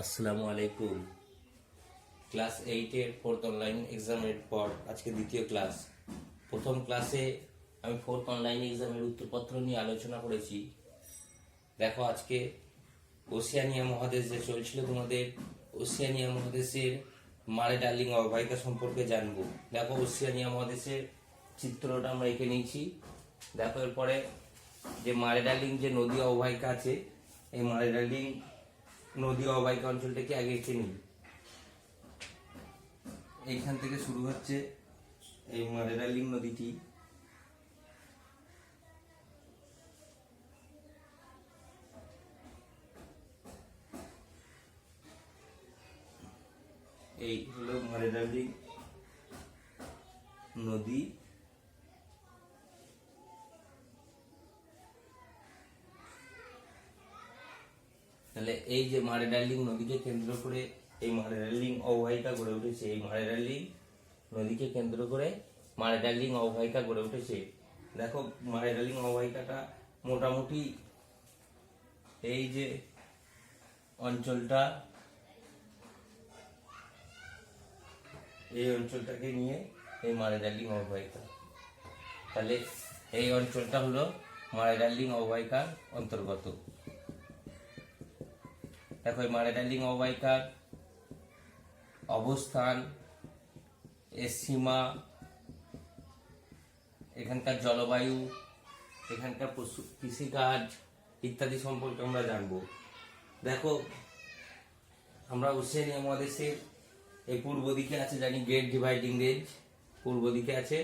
আসসালামু আলাইকুম। Class 8-এর fourth online এক্সামের পর আজকে দ্বিতীয় ক্লাস। প্রথম ক্লাসে আমি ফোর্থ অনলাইন এক্সামের উত্তরপত্র নিয়ে আলোচনা করেছি। দেখো, আজকে ওশিয়ানিয়া মহাদেশ যে চলছিল, তোমাদের ওশিয়ানিয়া মহাদেশের মারে ডার্লিং অববাহিকা সম্পর্কে জানবো। দেখো, ওশিয়ানিয়া মহাদেশের চিত্রটা আমরা এঁকে নিয়েছি। দেখো, এরপরে যে মারে ডার্লিং যে নদী অববাহিকা আছে, এই মারে ডার্লিং নদী অববাহিকা অঞ্চলটাকে আগে এঁকে নিই। এইখান থেকে শুরু হচ্ছে এই মারে ডার্লিং নদীটি। এই হলো মারে ডার্লিং নদী। তাহলে এই যে মারে ডার্লিং নদীকে কেন্দ্র করে এই মারে ডার্লিং অববাহিকা গড়ে উঠেছে। এই মারে ডার্লিং নদীকে কেন্দ্র করে মারে ডার্লিং অববাহিকা গড়ে উঠেছে। দেখো, মারে ডার্লিং অববাহিকাটা মোটামুটি এই যে অঞ্চলটা, এই অঞ্চলটাকে নিয়ে এই মারে ডার্লিং অববাহিকা। তাহলে এই অঞ্চলটা হলো মারে ডার্লিং অববাহিকার অন্তর্গত। দেখো, এই মারে ডার্লিং অববাহিকার অবস্থান, এর সীমা, এখানকার জলবায়ু, এখানকার পশু কৃষিকাজ ইত্যাদি সম্পর্কে আমরা জানবো। দেখো, আমরা ওশেনিয়া মহাদেশের এই পূর্ব দিকে আছে জানি গ্রেট ডিভাইডিং রেঞ্জ। পূর্ব দিকে আছে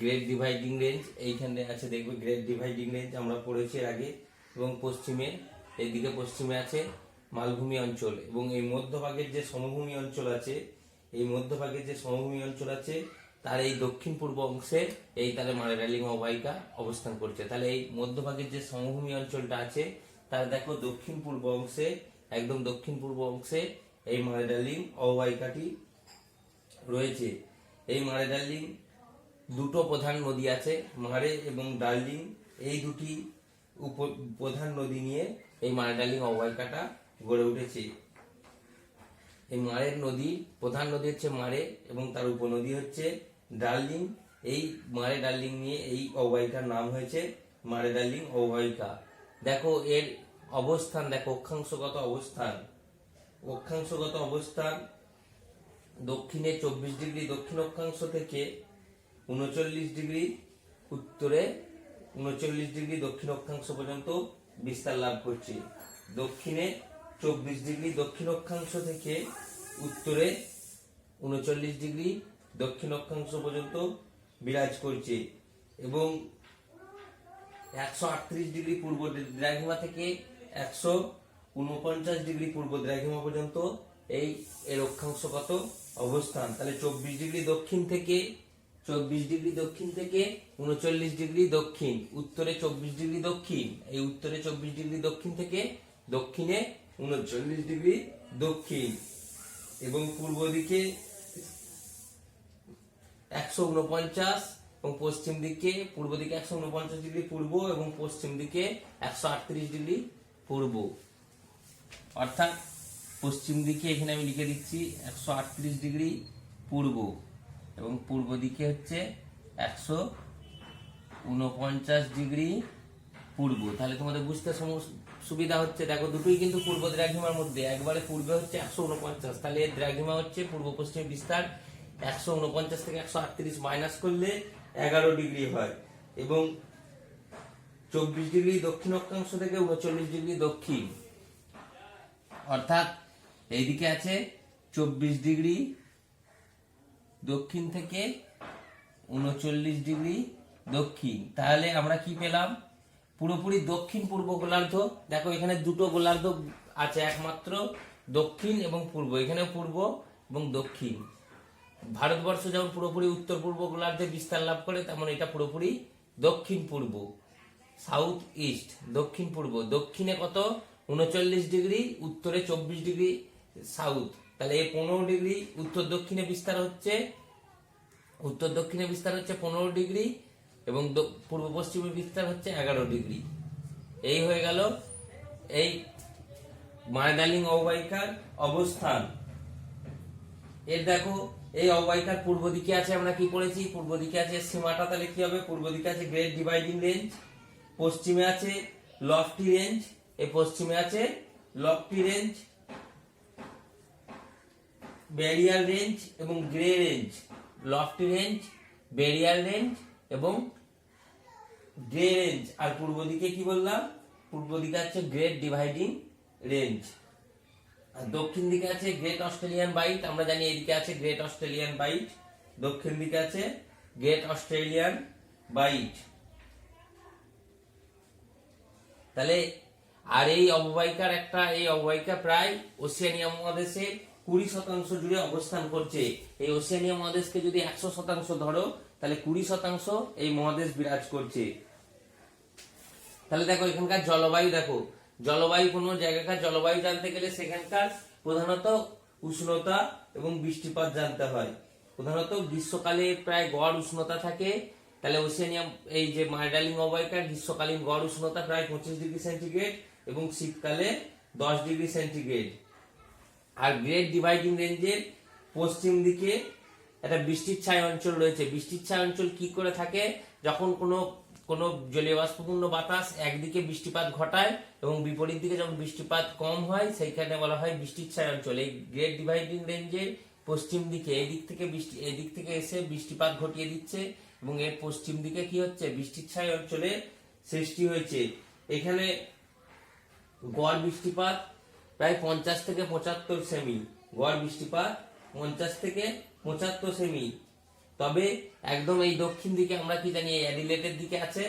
গ্রেট ডিভাইডিং রেঞ্জ, এইখানে আছে দেখবে গ্রেট ডিভাইডিং রেঞ্জ, আমরা পড়েছি এর আগে। এবং পশ্চিমে, এইদিকে পশ্চিমে আছে মালভূমি অঞ্চল। এবং এই মধ্যভাগের যে সমভূমি অঞ্চল আছে, এই মধ্যভাগের যে সমভূমি অঞ্চল আছে তার এই দক্ষিণ পূর্ব অংশে এই তাহলে মারে ডার্লিং অববাহিকা অবস্থান করছে। তাহলে এই মধ্যভাগের যে সমভূমি অঞ্চলটা আছে তার দেখো দক্ষিণ পূর্ব অংশে, একদম দক্ষিণ পূর্ব অংশে এই মারে ডার্লিং অববাহিকাটি রয়েছে। এই মারে ডার্লিং দুটো প্রধান নদী আছে, মারে এবং ডার্লিং। এই দুটি প্রধান নদী নিয়ে এই মারে ডার্লিং অববাহিকাটা গড়ে উঠেছে। এই মারের নদী, প্রধান নদী হচ্ছে মারে এবং তার উপনদী হচ্ছে ডার্লিং। এই মারে ডার্লিং নিয়ে এই অববাহিকার নাম হয়েছে মারে ডার্লিং অববাহিকা। দেখো, এর অবস্থান দেখো, অক্ষাংশগত অবস্থান। অক্ষাংশগত অবস্থান দক্ষিণে 24 ডিগ্রি দক্ষিণ অক্ষাংশ থেকে 39 ডিগ্রি উত্তরে 39 ডিগ্রি দক্ষিণ অক্ষাংশ পর্যন্ত বিস্তার লাভ করছে। দক্ষিণে 24 ডিগ্রি দক্ষিণ অক্ষাংশ থেকে উত্তরে 39 ডিগ্রি দক্ষিণ অক্ষাংশ পর্যন্ত বিরাজ করছে। এবং 138 ডিগ্রি পূর্ব দ্রাঘিমা থেকে 149 ডিগ্রি পূর্ব দ্রাঘিমা পর্যন্ত এই এর অক্ষাংশগত অবস্থান। তাহলে 24 ডিগ্রি দক্ষিণ থেকে 39 ডিগ্রি দক্ষিণ, উত্তরে 24 ডিগ্রি দক্ষিণ, এই উত্তরে 24 ডিগ্রি দক্ষিণ থেকে দক্ষিণে 39 ডিগ্রি দক্ষিণ। এবং পূর্ব দিকে 149 এবং পশ্চিম দিকে, পূর্ব দিকে 149 ডিগ্রি পূর্ব এবং পশ্চিম দিকে 138 ডিগ্রি পূর্ব। অর্থাৎ পশ্চিম দিকে এখানে আমি লিখে দিচ্ছি 138 ডিগ্রি পূর্ব এবং পূর্ব দিকে হচ্ছে 149 ডিগ্রি পূর্ব। তাহলে তোমাদের বুঝতে সুবিধা হচ্ছে। দেখো, দুটোই কিন্তু পূর্ব দ্রাঘিমার মধ্যে। একবারে পূর্বে হচ্ছে 149, তাহলে এর দ্রাঘিমা হচ্ছে পূর্ব পশ্চিম বিস্তার 149 থেকে 138 মাইনাস করলে 11 ডিগ্রি হয়। এবং 24 ডিগ্রি দক্ষিণ অক্ষাংশ থেকে 39 ডিগ্রি দক্ষিণ, অর্থাৎ এইদিকে আছে 24 ডিগ্রি দক্ষিণ থেকে 39 ডিগ্রি দক্ষিণ। তাহলে আমরা কি পেলাম? পুরোপুরি দক্ষিণ পূর্ব গোলার্ধ। দেখো, এখানে দুটো গোলার্ধ আছে, একমাত্র দক্ষিণ এবং পূর্ব। এখানে পূর্ব এবং দক্ষিণ। ভারতবর্ষ যেমন পুরোপুরি উত্তর পূর্ব গোলার্ধে বিস্তার লাভ করে, তেমন এটা পুরোপুরি দক্ষিণ পূর্ব, সাউথ ইস্ট, দক্ষিণ পূর্ব। দক্ষিণে কত? 39 ডিগ্রি, উত্তরে 24 ডিগ্রি সাউথ। তাহলে এই 15 ডিগ্রি উত্তর দক্ষিণে বিস্তার হচ্ছে, 15 ডিগ্রি এবং পূর্ব পশ্চিমে বিস্তার হচ্ছে 11 ডিগ্রি। এই হয়ে গেল এই মার্ডার্লিং অববাহিকার অবস্থান। এর দেখো এই অববাহিকার পূর্ব দিকে আছে, আমরা কি পড়েছি, পূর্ব দিকে আছে সীমাটা, তাহলে কি হবে, পূর্ব দিকে আছে গ্রেট ডিভাইডিং রেঞ্জ, পশ্চিমে আছে লফটি রেঞ্জ, এই পশ্চিমে আছে লফটি রেঞ্জ, ব্যারিয়ার রেঞ্জ এবং grey range. Lofty range, barrier range এবং গ্রে রেঞ্জ। আর পূর্ব দিকে কি বললাম, পূর্ব দিকে আছে গ্রেট ডিভাইডিং রেঞ্জ। আর দক্ষিণ দিকে আছে গ্রেট অস্ট্রেলিয়ান বাইট, আমরা জানি এদিকে আছে গ্রেট অস্ট্রেলিয়ান বাইট, দক্ষিণ দিকে আছে গ্রেট অস্ট্রেলিয়ান বাইট। তাহলে আর এই অববাহিকা প্রায় ওশেনিয়া মহাদেশে 20% জুড়ে অবস্থান করছে। এই ওশেনিয়া মহাদেশকে যদি 100% ধরো, তাহলে 20% এই মহাদেশ বিরাজ করছে। তাহলে দেখো এখানকার জলবায়ু, দেখো জলবায়ু, কোনো জায়গাকার জলবায়ু জানতে গেলে সেখানকার প্রধানত উষ্ণতা এবং বৃষ্টিপাত জানতে হয়। প্রধানত গ্রীষ্মকালে প্রায় গড় উষ্ণতা থাকে, তাহলে ওশেনিয়া এই যে মার্ডার্লিং অববাহিকার গ্রীষ্মকালীন গড় উষ্ণতা প্রায় 25 ডিগ্রি সেন্টিগ্রেড এবং শীতকালে 10 degree centigrade. Are great dividing রেঞ্জের পশ্চিম দিকে একটা বৃষ্টির ছায়া অঞ্চল রয়েছে। বৃষ্টির ছায়া অঞ্চল কি করে থাকে, যখন কোনো জলীয় বাষ্পপূর্ণ বাতাস একদিকে বৃষ্টিপাত ঘটায় এবং বিপরীত দিকে যখন বৃষ্টিপাত কম হয়, সেইখানে বলা হয় বৃষ্টির ছায়া অঞ্চল। এই গ্রেট ডিভাইডিং রেঞ্জের পশ্চিম দিকে এদিক থেকে এসে বৃষ্টিপাত ঘটিয়ে দিচ্ছে এবং এর পশ্চিম দিকে কি হচ্ছে, বৃষ্টির ছায়া অঞ্চলের সৃষ্টি হয়েছে। এখানে গড় বৃষ্টিপাত প্রায় 50 থেকে 75 সেমি, গড় বৃষ্টিপাত 50 থেকে 75 সেমি। তবে একদম এই দক্ষিণ দিকে আমরা কি জানি, এই অ্যাডিলেটের দিকে আছে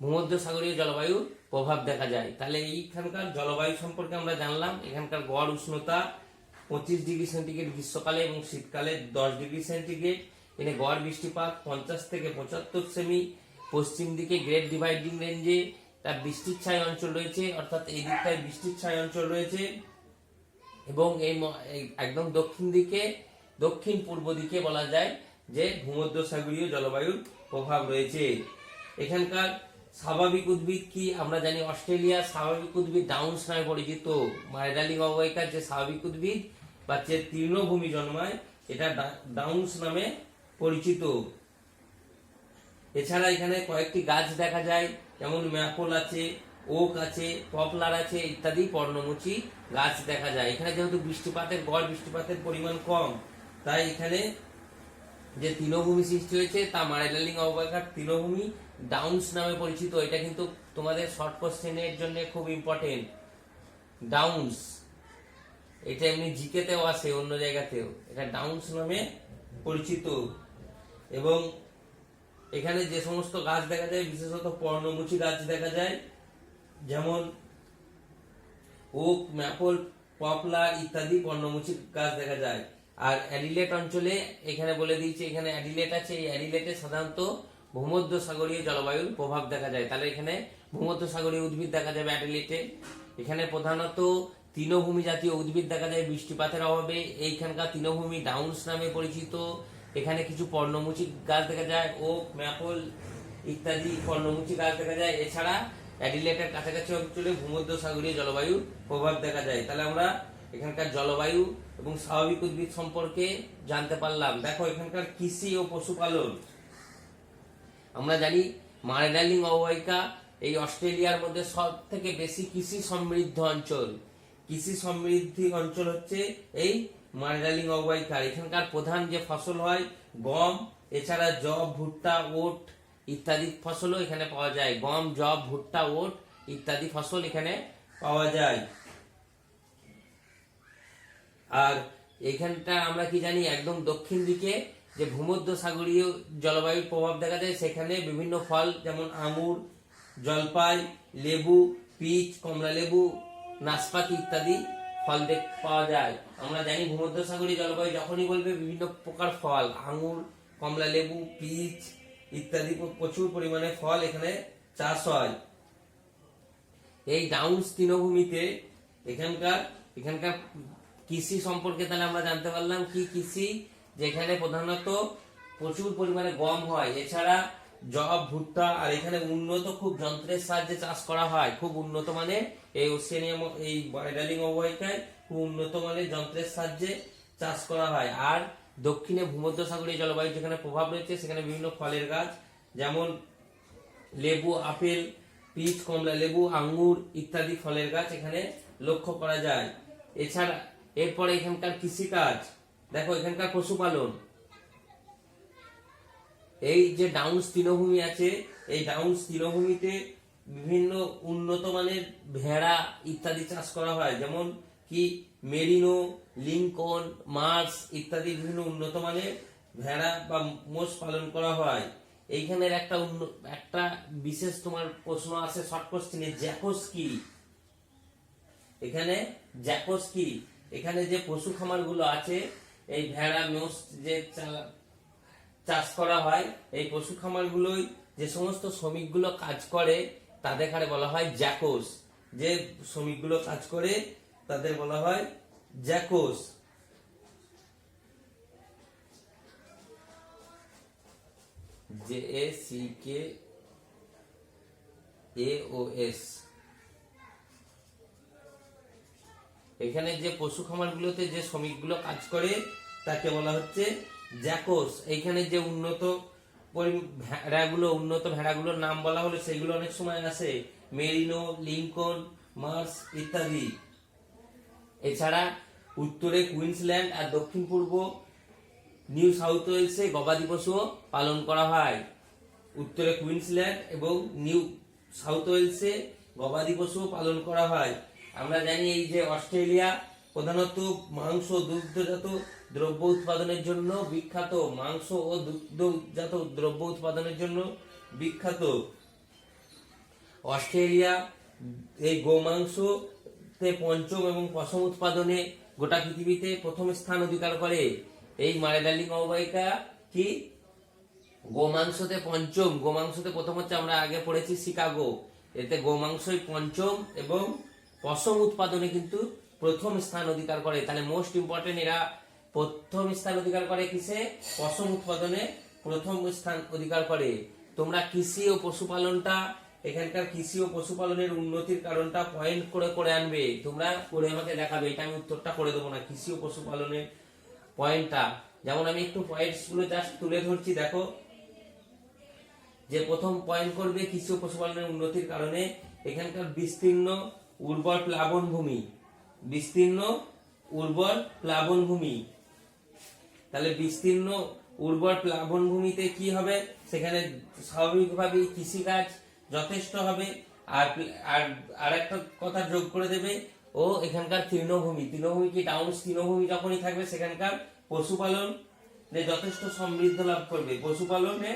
ভূমধ্যসাগরীয় জলবায়ুর প্রভাব দেখা যায়। তাহলে এইখানকার জলবায়ু সম্পর্কে আমরা জানলাম। এখানকার গড় উষ্ণতা 25 ডিগ্রি সেন্টিগ্রেড গ্রীষ্মকালে এবং শীতকালে 10 ডিগ্রি সেন্টিগ্রেড। এখানে গড় বৃষ্টিপাত 50 থেকে 75 সেমি। পশ্চিম দিকে গ্রেট ডিভাইডিং রেঞ্জে তার বৃষ্টির ছায়া অঞ্চল রয়েছে, অর্থাৎ এই দিকটায় বৃষ্টির ছায়া অঞ্চল রয়েছে এবং এই একদম দক্ষিণ পূর্ব দিকে বলা যায় যে ভূমধ্যসাগরীয় জলবায়ুর প্রভাব রয়েছে। এখানকার স্বাভাবিক উদ্ভিদ কি, আমরা জানি অস্ট্রেলিয়ার স্বাভাবিক উদ্ভিদ ডাউন্স নামে পরিচিত। মার্ডার্লিং অববাহিকার যে স্বাভাবিক উদ্ভিদ বা যে তৃণভূমি জন্মায়, এটা ডাউন্স নামে পরিচিত। এছাড়া এখানে কয়েকটি গাছ দেখা যায়, যেমন ম্যাপল আছে, ওক আছে, পপলার আছে ইত্যাদি পর্ণমোচী গাছ দেখা যায়। এখানে যেহেতু গড় বৃষ্টিপাতের পরিমাণ কম, তাই এখানে যে তৃণভূমি সৃষ্টি হয়েছে তা মার্ডার্লিং অববাহিকার তৃণভূমি ডাউন্স নামে পরিচিত। এটা কিন্তু তোমাদের শর্ট কোশ্চেনের জন্য খুব ইম্পর্টেন্ট। ডাউন্স, এটা এমনি জিকেতেও আসে, অন্য জায়গাতেও এটা ডাউন্স নামে পরিচিত। এবং এখানে যে সমস্ত গাছ দেখা যায়, বিশেষত পর্ণমোচী গাছ দেখা যায়, যেমন ওক, ম্যাপল, পপলার ইত্যাদি পর্ণমোচী গাছ দেখা যায়। আর অ্যাডিলেট অঞ্চলে এখানে বলে দিয়েছে, এখানে অ্যাডিলেট আছে, এই অ্যাডিলেটে সাধারণত ভূমধ্যসাগরীয় জলবায়ুর প্রভাব দেখা যায়। তাহলে এখানে ভূমধ্যসাগরীয় উদ্ভিদ দেখা যাবে অ্যাডিলেটে। এখানে প্রধানত তৃণভূমি জাতীয় উদ্ভিদ দেখা যায় বৃষ্টিপাতের অভাবে। এইখানকার তৃণভূমি ডাউন্স নামে পরিচিত। এখানে কিছু পর্ণমোচী গাছ দেখা যায়, ওক, ম্যাপল ইত্যাদি পর্ণমোচী গাছ দেখা যায়। এছাড়া অ্যাডিলেটের কাছাকাছি অঞ্চলে ভূমধ্যসাগরীয় জলবায়ুর প্রভাব দেখা যায়। তাহলে আমরা এখানকার জলবায়ু এবং স্বাভাবিক উদ্ভিদ সম্পর্কে জানতে পারলাম। দেখো এখানকার কৃষি ও পশুপালন, আমরা জানি মার্ডার্লিং অববাহিকা এই অস্ট্রেলিয়ার মধ্যে সব থেকে বেশি কৃষি সমৃদ্ধ অঞ্চল। কৃষি সমৃদ্ধি অঞ্চল হচ্ছে এই মার্ডার্লিং অববাহিকার। এখানকার প্রধান যে ফসল হয় গম, এছাড়া জব, ভুট্টা, ওট ইত্যাদি ফসলও এখানে পাওয়া যায়। গম, জব, ভুট্টা, ওট ইত্যাদি ফসল এখানে পাওয়া যায়। আর এখানটা আমরা কি জানি, একদম দক্ষিণ দিকে যে ভূমধ্যসাগরীয় জলবায়ুর প্রভাব দেখা যায়, সেখানে বিভিন্ন ফল যেমন আঙ্গুর, জলপাই, লেবু, পিচ, কমলা লেবু, নাশপাতি ইত্যাদি ফল পাওয়া যায়। আমরা জানি ভূমধ্যসাগরীয় জলবায়ু যখনই বলবে বিভিন্ন প্রকার ফল, আঙ্গুর, কমলা লেবু, পিচ ইত্যাদি প্রচুর পরিমাণে ফল এখানে চাষ হয়। এই ডাউন্স তৃণভূমিতে এখানকার কৃষি সম্পর্কে তাহলে আমরা জানতে পারলাম কি কৃষি, যেখানে প্রধানত প্রচুর পরিমাণে গম হয়। এছাড়া জব, ভুট্টা। আর এখানে উন্নত খুব যন্ত্রের সাহায্যে চাষ করা হয়, খুব উন্নত মানের এই ওশেনিয়া এই ডার্জিলিং অববাহিকায় খুব উন্নত মানের যন্ত্রের সাহায্যে চাষ করা হয়। আর দক্ষিণে ভূমধ্যসাগরীয় জলবায়ু যেখানে প্রভাব রয়েছে সেখানে বিভিন্ন ফলের গাছ যেমন লেবু, আপেল, পিচ, কমলা লেবু, আঙ্গুর ইত্যাদি ফলের গাছ এখানে লক্ষ্য করা যায়। এছাড়া এরপরে এখানকার কৃষিকাজ, দেখো এখানকার পশুপালন, এই যে ডাউন্স তৃণভূমি আছে এই ডাউন্স তৃণভূমিতে বিভিন্ন উন্নত মানের ভেড়া ইত্যাদি চাষ করা হয়, যেমন কি মেরিনো, লিঙ্কন, মার্স ইত্যাদি বিভিন্ন উন্নত মানের ভেড়া বা মোষ পালন করা হয়। এইখানের একটা বিশেষ তোমার প্রশ্ন আছে শর্ট কোশ্চেনে, জ্যাকোস কি? এখানে জ্যাকোস কি? এখানে যে পশু খামার গুলো আছে এই ভেড়া মোষ যে চাষ করা হয়, এই পশু খামার গুলোই যে সমস্ত শ্রমিকগুলো কাজ করে তাদের এখানে বলা হয় জ্যাকোস। যে শ্রমিকগুলো কাজ করে তাদের বলা হয় জ্যাকোস। JACKAOS। এখানে যে পশু খামার গুলোতে যে শ্রমিকগুলো কাজ করে তাকে বলা হচ্ছে জ্যাকোস। এইখানে যে উন্নত ভেড়াগুলোর নাম বলা হলো সেগুলো অনেক সময় আসে মেরিনো, লিঙ্কন, মার্স ইত্যাদি। এছাড়া উত্তরে কুইন্সল্যান্ড আর দক্ষিণ পূর্ব নিউ সাউথ ওয়েলসে গবাদি পশু পালন করা হয়। উত্তরে কুইন্সল্যান্ড এবং নিউ সাউথ ওয়েলসে গবাদি পশু পালন করা হয়। আমরা জানি এই যে অস্ট্রেলিয়া প্রধানত মাংস দুগ্ধজাত দ্রব্য উৎপাদনের জন্য বিখ্যাত, মাংস ও দুগ্ধজাত দ্রব্য উৎপাদনের জন্য বিখ্যাত। অস্ট্রেলিয়া এই গোমাংসতে পঞ্চম এবং পশম উৎপাদনে গোটা পৃথিবীতে প্রথম স্থান অধিকার করে। এই ডার্জিলিং অববাহিকা কি গোমাংসতে পঞ্চম, গোমাংসতে প্রথম হচ্ছে আমরা আগে পড়েছি শিকাগো, এতে গোমাংসই পঞ্চম এবং পশম উৎপাদনে কিন্তু প্রথম স্থান অধিকার করে। তাহলে মোস্ট ইম্পর্টেন্ট, এরা প্রথম স্থান অধিকার করে কিসে? পশম উৎপাদনে প্রথম স্থান অধিকার করে। তোমরা কৃষি ও পশুপালনটা, এখানকার কৃষি ও পশুপালনের উন্নতির কারণটা পয়েন্ট করে করে আনবে, তোমরা করে আমাকে দেখাবে। এটা আমি উত্তরটা করে দেবো না, কৃষি ও পশুপালনের পয়েন্টটা। যেমন আমি একটু পয়েন্টস গুলো জাস্ট তুলে ধরছি। দেখো যে প্রথম পয়েন্ট করবে কৃষি ও পশুপালনের উন্নতির কারণে এখানকার বিস্তীর্ণ উর্বর প্লাবন ভূমি, বিস্তীর্ণ উর্বর প্লাবন ভূমি। তাহলে বিস্তীর্ণ উর্বর প্লাবন ভূমিতে কি হবে? সেখানে স্বাভাবিকভাবেই কৃষিকাজ যথেষ্ট হবে। আর একটা কথা যোগ করে দেবে, ও এখানকার তৃণভূমি, তৃণভূমি কি ডাউন্স তৃণভূমি যখনই থাকবে সেখানকার পশুপালন যথেষ্ট সমৃদ্ধ লাভ করবে পশুপালনে।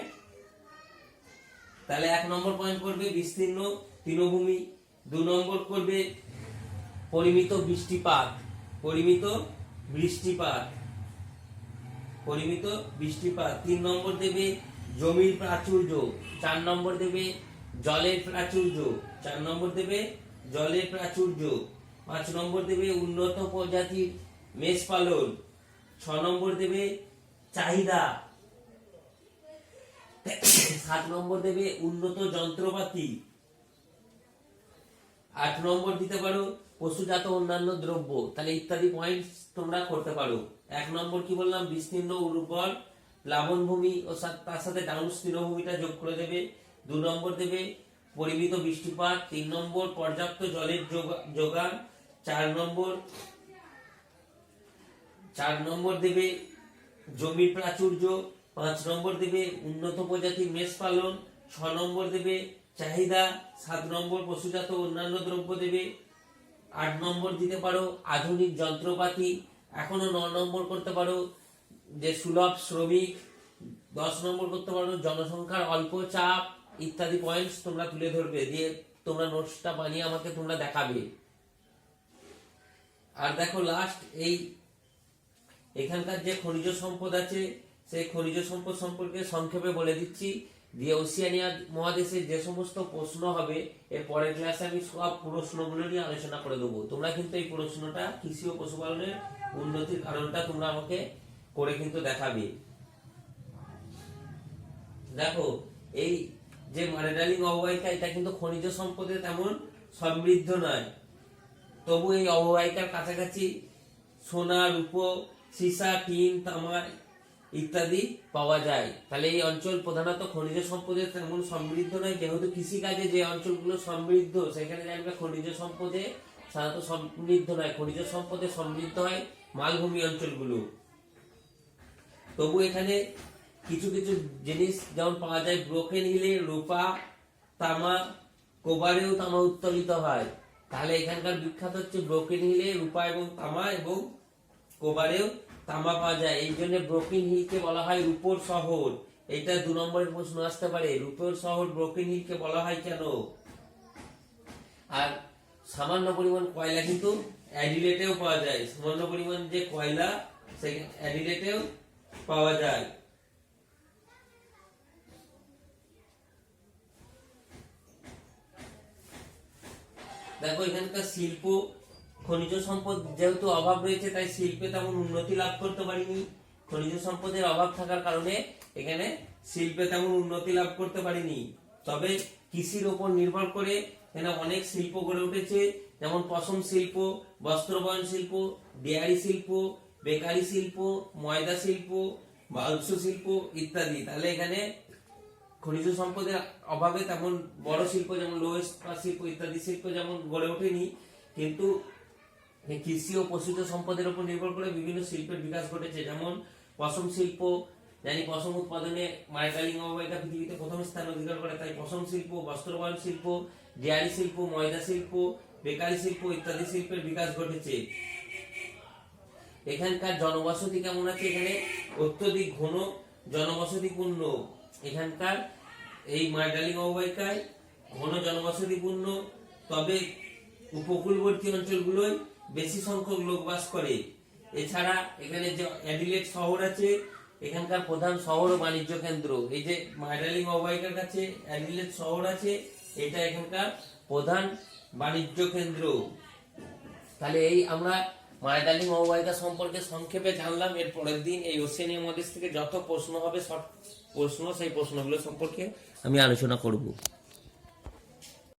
তাহলে 1 নম্বর পয়েন্ট করবে বিস্তীর্ণ তৃণভূমি, 2 নম্বর করবে পরিমিত বৃষ্টিপাত, পরিমিত বৃষ্টিপাত, পরিমিত বৃষ্টিপাত। 3 নম্বর দেবে জমির প্রাচুর্য, 4 নম্বর দেবে জলের প্রাচুর্য, 4 নম্বর দেবে জলের প্রাচুর্য, 5 নম্বর দেবে উন্নত প্রজাতির মেষ পালন, 6 নম্বর দেবে চাহিদা, 7 নম্বর দেবে উন্নত যন্ত্রপাতি, 8 নম্বর দিতে পারো পশুজাত অন্যান্য দ্রব্য। তাহলে ইত্যাদি পয়েন্ট তোমরা করতে পারো। 1 নম্বর কি বললাম? বিস্তীর্ণ উর্বর প্লাবন ভূমি ও তার সাথে ডাউন্স তৃণভূমিটা যোগ করে দেবে। 2 নম্বর দেবে পরিমিত বৃষ্টিপাত, 3 নম্বর পর্যাপ্ত জলের যোগান, 4 নম্বর দেবে জমির প্রাচুর্য, 5 নম্বর দেবে উন্নত প্রজাতির মেষ পালন, 6 নম্বর দেবে চাহিদা, 7 নম্বর পশুজাত অন্যান্য দ্রব্য দেবে, 8 নম্বর দিতে পারো আধুনিক যন্ত্রপাতি, এখনো 9 নম্বর করতে পারো যে সুলভ শ্রমিক, 10 নম্বর করতে পারো জনসংখ্যার অল্প চাপ ইত্যাদি পয়েন্টস তোমরা তুলে ধরবে, দিয়ে তোমরা নোটসটা বানিয়ে আমাকে তোমরা দেখাবে। আর দেখো লাস্ট এখানকার যে খনিজ সম্পদ আছে সেই খনিজ সম্পদ সম্পর্কে সংক্ষেপে বলে দিচ্ছি, দিয়ে ওশিয়ানিয়া মহাদেশে যে সমস্ত প্রশ্ন হবে এর পরের ক্লাসে আমি সব প্রশ্নগুলো নিয়ে আলোচনা করে দেবো। তোমরা কিন্তু এই প্রশ্নটা কৃষি ও পশুপালনের উন্নতির কারণটা তোমরা আমাকে করে কিন্তু দেখাবে। দেখো এই যে মার্ডার্লিং অববাহিকা এটা কিন্তু খনিজ সম্পদে তেমন সমৃদ্ধ নয়, তবু এই অববাহিকার কাছাকাছি সোনা, রূপো, সীসা, টিন, তামা ইত্যাদি পাওয়া যায়। তাহলে এই অঞ্চল প্রধানত খনিজ সম্পদে তেমন সমৃদ্ধ নয়, যেহেতু কৃষিকাজে যে অঞ্চলগুলো সমৃদ্ধ সেখানে জানবে খনিজ সম্পদে সাধারণত সমৃদ্ধ নয়, খনিজ সম্পদে সমৃদ্ধ হয় মালভূমি অঞ্চলগুলো। তবু এখানে কিছু কিছু জিনিস যেমন পাওয়া যায়, ব্রোকেন হিলে রূপা, তামা, কোবারেও তামা উত্তোলিত হয়। তাহলে এখানকার বিখ্যাত হচ্ছে ব্রোকেন হিলে রূপা এবং তামা, এবং কোবারেও তামা পাওয়া যায়। এই জন্য ব্রোকেন হিলকে বলা হয় রূপোর শহর। এটা 2 নম্বরের প্রশ্ন আসতে পারে, রূপোর শহর ব্রোকেন হিলকে বলা হয় কেন। আর সামান্য পরিমাণ কয়লা কিন্তু অ্যাডিলেটেও পাওয়া যায়, সামান্য পরিমাণ যে কয়লা সে অ্যাডিলেটেও পাওয়া যায়। দেখো এখানকার শিল্প, খনিজ সম্পদ যেহেতু অভাব রয়েছে তাই শিল্পে তেমন উন্নতি লাভ করতে পারিনি। খনিজ সম্পদের অভাব থাকার কারণে এখানে শিল্পে তেমন উন্নতি লাভ করতে পারিনি। তবে কৃষির উপর নির্ভর করে এখানে অনেক শিল্প গড়ে উঠেছে, যেমন পশম শিল্প, বস্ত্রবয়ন শিল্প, ডেয়ারি শিল্প, বেকারি শিল্প, ময়দা শিল্প, মাংস শিল্প ইত্যাদি। তাহলে এখানে খনিজ সম্পদের অভাবে তেমন বড় শিল্প যেমন লৌহ ইস্পাত শিল্প ইত্যাদি শিল্প যেমন গড়ে ওঠেনি, কিন্তু কৃষি ও পশুজ সম্পদের উপর নির্ভর করে বিভিন্ন শিল্পের বিকাশ ঘটেছে। যেমন পশম শিল্প, জানি পশম উৎপাদনে মার্ডার্লিং অববাহিকা পৃথিবীতে প্রথম স্থান অধিকার করে, তাই পশম শিল্প, বস্ত্রবয়ন শিল্প, ডেয়ারি শিল্প, ময়দা শিল্প, বেকারি শিল্প ইত্যাদি শিল্পের বিকাশ ঘটেছে। এখানকার জনবসতি কেমন আছে, এখানে অত্যধিক ঘন জনবসতিপূর্ণ। এখানকার এই মার্ডার্লিং অববাহিকায় ঘন জনবসতিপূর্ণ, তবে উপকূলবর্তী অঞ্চলগুলোয় বেশি সংখ্যক লোক বাস করে। এছাড়া এখানে যে অ্যাডিলেড শহর আছে, এখানকার প্রধান শহর ও বাণিজ্য কেন্দ্র। এই যে মার্ডার্লিং অববাহিকার কাছে অ্যাডিলেড শহর আছে, এটা এখানকার প্রধান বাণিজ্য কেন্দ্র। তাহলে এই আমরা মার্ডার্লিং অববাহিকা সম্পর্কে সংক্ষেপে জানলাম। এর পরের দিন এই ওশেনিয়া মহাদেশ থেকে যত প্রশ্ন হবে, প্রশ্ন সেই প্রশ্নগুলো সম্পর্কে আমি আলোচনা করব।